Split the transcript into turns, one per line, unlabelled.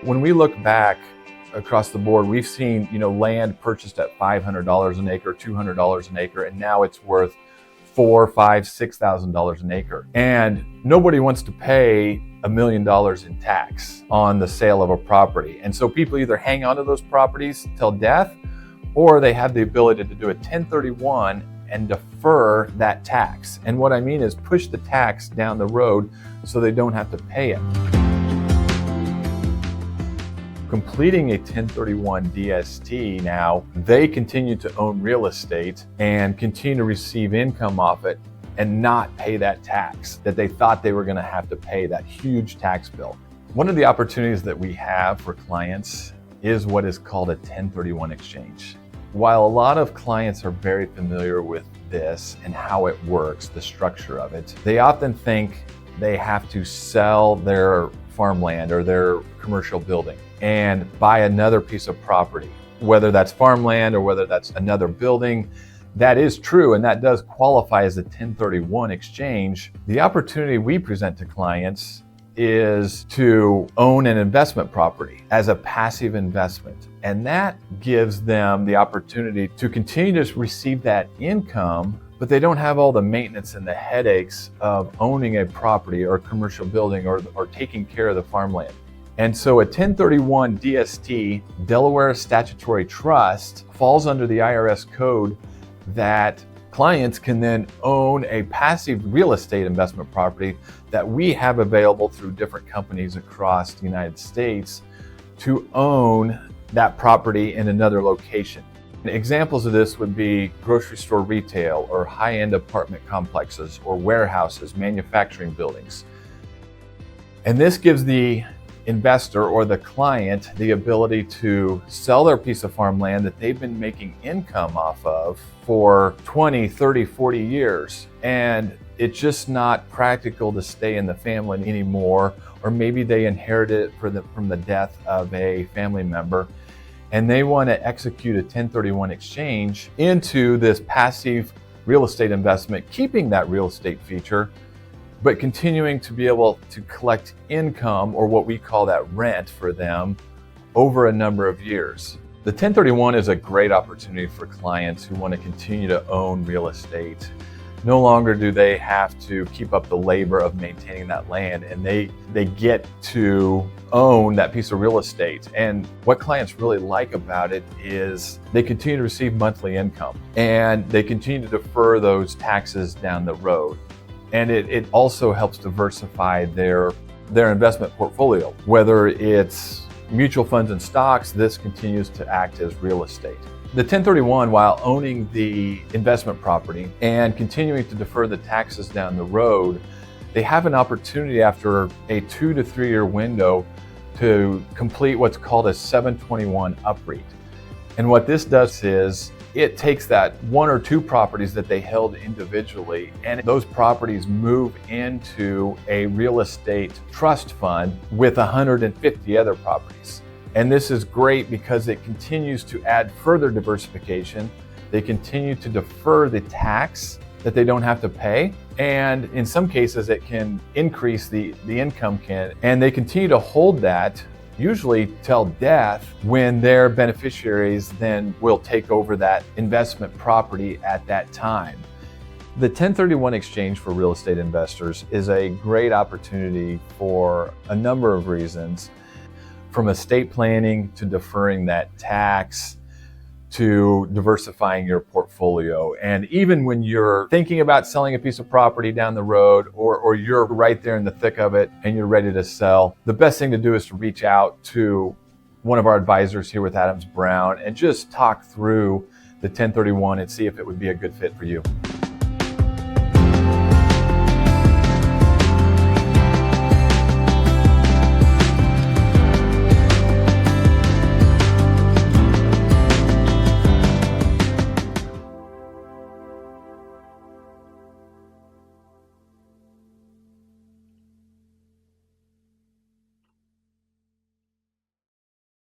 When we look back across the board, we've seen, land purchased at $500 an acre, $200 an acre, and now it's worth $4,000, $5,000, $6,000 an acre. And nobody wants to pay $1 million in tax on the sale of a property. And so people either hang on to those properties till death, or they have the ability to do a 1031 and defer that tax. And what I mean is push the tax down the road so they don't have to pay it. Completing a 1031 DST now, they continue to own real estate and continue to receive income off it and not pay that tax that they thought they were going to have to pay, that huge tax bill. One of the opportunities that we have for clients is what is called a 1031 exchange. While a lot of clients are very familiar with this and how it works, the structure of it, they often think they have to sell their farmland or their commercial building and buy another piece of property, whether that's farmland or whether that's another building. That is true, and that does qualify as a 1031 exchange. The opportunity we present to clients is to own an investment property as a passive investment. And that gives them the opportunity to continue to receive that income, but they don't have all the maintenance and the headaches of owning a property or a commercial building or taking care of the farmland. And so a 1031 DST, Delaware Statutory Trust, falls under the IRS code that clients can then own a passive real estate investment property that we have available through different companies across the United States to own that property in another location. Examples of this would be grocery store retail or high-end apartment complexes or warehouses, manufacturing buildings. And this gives the investor or the client the ability to sell their piece of farmland that they've been making income off of for 20, 30, 40 years. And it's just not practical to stay in the family anymore, or maybe they inherited it from the death of a family member, and they want to execute a 1031 exchange into this passive real estate investment, keeping that real estate feature, but continuing to be able to collect income, or what we call that rent, for them over a number of years. The 1031 is a great opportunity for clients who want to continue to own real estate. No longer do they have to keep up the labor of maintaining that land, and they get to own that piece of real estate. And what clients really like about it is they continue to receive monthly income, and they continue to defer those taxes down the road. And it also helps diversify their investment portfolio. Whether it's mutual funds and stocks, this continues to act as real estate. The 1031, while owning the investment property and continuing to defer the taxes down the road, they have an opportunity after a 2 to 3 year window to complete what's called a 721 UPREIT. And what this does is it takes that 1 or 2 properties that they held individually, and those properties move into a real estate trust fund with 150 other properties. And this is great because it continues to add further diversification. They continue to defer the tax that they don't have to pay. And in some cases, it can increase the income and they continue to hold that usually till death, when their beneficiaries then will take over that investment property at that time. The 1031 exchange for real estate investors is a great opportunity for a number of reasons, from estate planning to deferring that tax to diversifying your portfolio. And even when you're thinking about selling a piece of property down the road, or you're right there in the thick of it and you're ready to sell, the best thing to do is to reach out to one of our advisors here with Adams Brown and just talk through the 1031 and see if it would be a good fit for you.